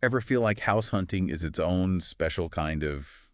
Ever feel like house hunting is its own special kind of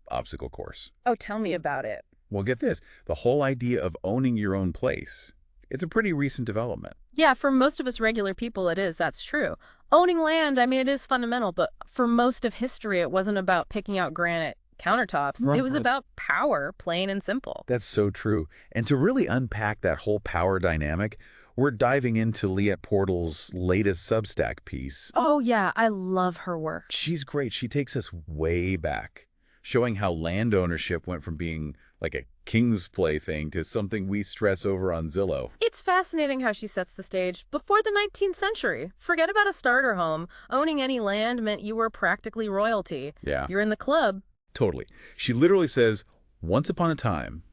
obstacle course? Oh, tell me about it. Well, get this. The whole idea of owning your own place, it's a pretty recent development. Yeah, for most of us regular people, it is. That's true. Owning land, I mean, it is fundamental, but for most of history, it wasn't about picking out granite countertops. It was Right. about power, plain and simple. That's so true. And to really unpack that whole power dynamic, we're diving into Liat Portal's latest Substack piece. Oh, yeah, I love her work. She's great. She takes us way back, showing how land ownership went from being like a king's play thing to something we stress over on Zillow. It's fascinating how she sets the stage before the 19th century. Forget about a starter home. Owning any land meant you were practically royalty. Yeah, You're in the club. totally. She literally says, once upon a time,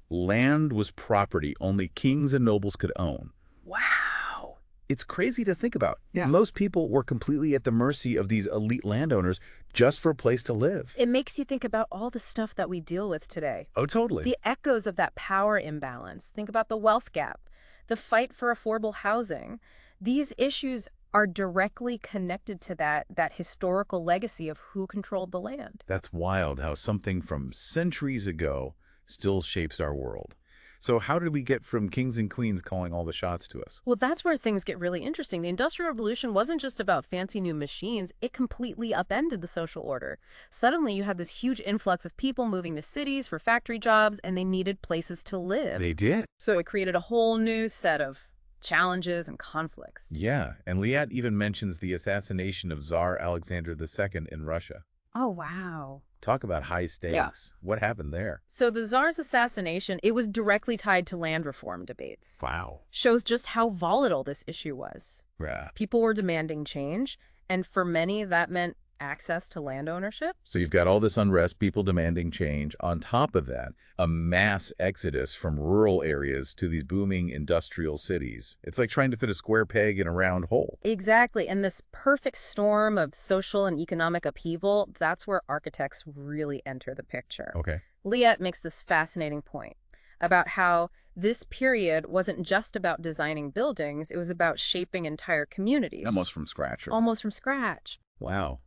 land was property only kings and nobles could own. Wow. It's crazy to think about. Yeah. Most people were completely at the mercy of these elite landowners just for a place to live. It makes you think about all the stuff that we deal with today. Oh, totally. The echoes of that power imbalance. Think about the wealth gap, the fight for affordable housing. These issues are directly connected to that historical legacy of who controlled the land. That's wild how something from centuries ago still shapes our world. So how did we get from kings and queens calling all the shots to us? Well, that's where things get really interesting. The Industrial Revolution wasn't just about fancy new machines. It completely upended the social order. Suddenly, you had this huge influx of people moving to cities for factory jobs, and they needed places to live. They did. So it created a whole new set of challenges and conflicts. Yeah, and Liat even mentions the assassination of Tsar Alexander II in Russia. Oh, wow. Talk about high stakes. Yeah. What happened there? So the Tsar's assassination, it was directly tied to land reform debates. Wow. Shows just how volatile this issue was. Yeah. People were demanding change, and for many, that meant access to land ownership. So you've got all this unrest, people demanding change. On top of that, a mass exodus from rural areas to these booming industrial cities. It's like trying to fit a square peg in a round hole. Exactly, and this perfect storm of social and economic upheaval, that's where architects really enter the picture. Okay. Liat makes this fascinating point about how this period wasn't just about designing buildings, it was about shaping entire communities. Almost from scratch. Almost from scratch. Wow.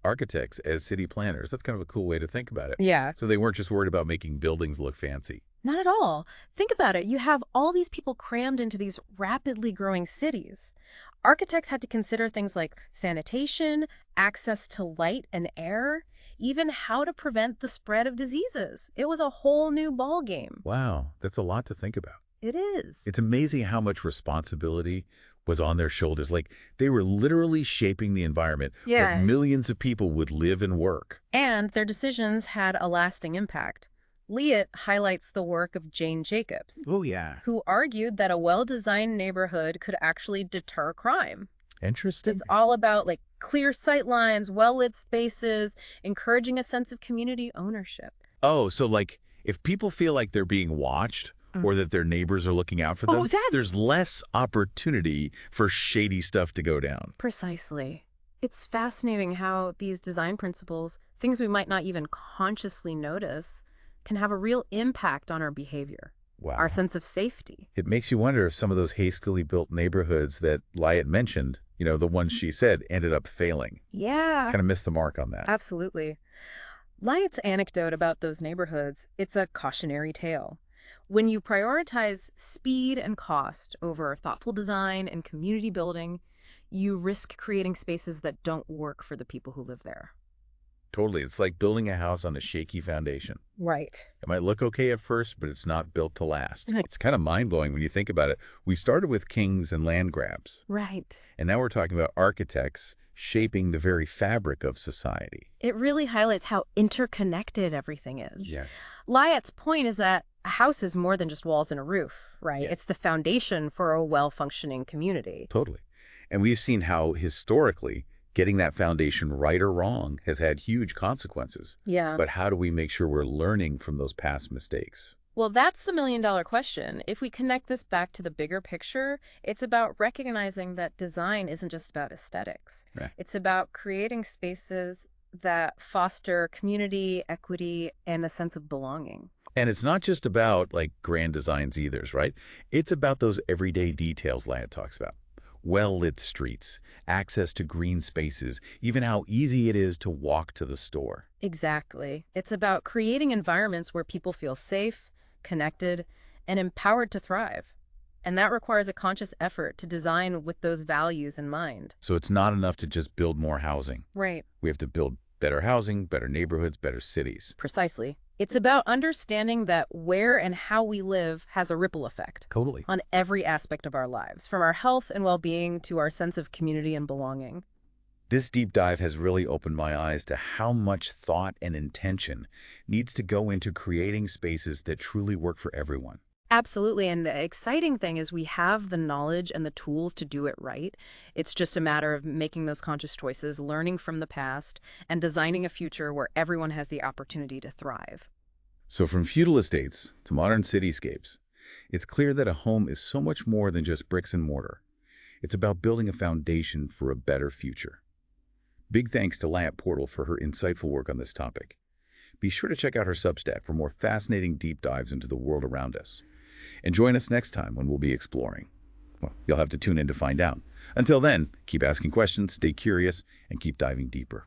Architects as city planners, that's kind of a cool way to think about it. Yeah. So they weren't just worried about making buildings look fancy. Not at all. Think about it. You have all these people crammed into these rapidly growing cities. Architects had to consider things like sanitation, access to light and air, even how to prevent the spread of diseases. It was a whole new ballgame. Wow, that's a lot to think about. It is. It's amazing how much responsibility was on their shoulders. Like, they were literally shaping the environment where millions of people would live and work. And their decisions had a lasting impact. Liat highlights the work of Jane Jacobs, Oh, yeah. who argued that a well-designed neighborhood could actually deter crime. Interesting. It's all about like clear sight lines, well-lit spaces, encouraging a sense of community ownership. Oh, so like, if people feel like they're being watched or that their neighbors are looking out for them, there's less opportunity for shady stuff to go down. Precisely. It's fascinating how these design principles, things we might not even consciously notice, can have a real impact on our behavior, Wow. our sense of safety. It makes you wonder if some of those hastily built neighborhoods that Liat mentioned, you know, the ones she said, ended up failing. Yeah, Kind of missed the mark on that. absolutely. Liat's anecdote about those neighborhoods, it's a cautionary tale. When you prioritize speed and cost over thoughtful design and community building, you risk creating spaces that don't work for the people who live there. Totally. It's like building a house on a shaky foundation. Right. It might look okay at first, but it's not built to last. Right. It's kind of mind-blowing when you think about it. We started with kings and land grabs, Right. and now we're talking about architects shaping the very fabric of society. It really highlights how interconnected everything is. Yeah. Liat's point is that a house is more than just walls and a roof, right? Yeah. It's the foundation for a well-functioning community. Totally. And we've seen how historically getting that foundation right or wrong has had huge consequences. Yeah. But how do we make sure we're learning from those past mistakes? Well, that's the million-dollar question. If we connect this back to the bigger picture, it's about recognizing that design isn't just about aesthetics. Right. It's about creating spaces that foster community, equity, and a sense of belonging. And it's not just about like grand designs either, right? It's about those everyday details Liat talks about. well-lit streets, access to green spaces, even how easy it is to walk to the store. Exactly. It's about creating environments where people feel safe, connected, and empowered to thrive. And that requires a conscious effort to design with those values in mind. So it's not enough to just build more housing. Right. We have to build better housing, better neighborhoods, better cities. Precisely. It's about understanding that where and how we live has a ripple effect Totally. on every aspect of our lives, from our health and well-being to our sense of community and belonging. This deep dive has really opened my eyes to how much thought and intention needs to go into creating spaces that truly work for everyone. Absolutely, and the exciting thing is we have the knowledge and the tools to do it right. It's just a matter of making those conscious choices, learning from the past, and designing a future where everyone has the opportunity to thrive. So from feudal estates to modern cityscapes, it's clear that a home is so much more than just bricks and mortar. It's about building a foundation for a better future. Big thanks to Liat Portal for her insightful work on this topic. Be sure to check out her Substack for more fascinating deep dives into the world around us. And join us next time when we'll be exploring. Well, you'll have to tune in to find out. Until then, keep asking questions, stay curious, and keep diving deeper.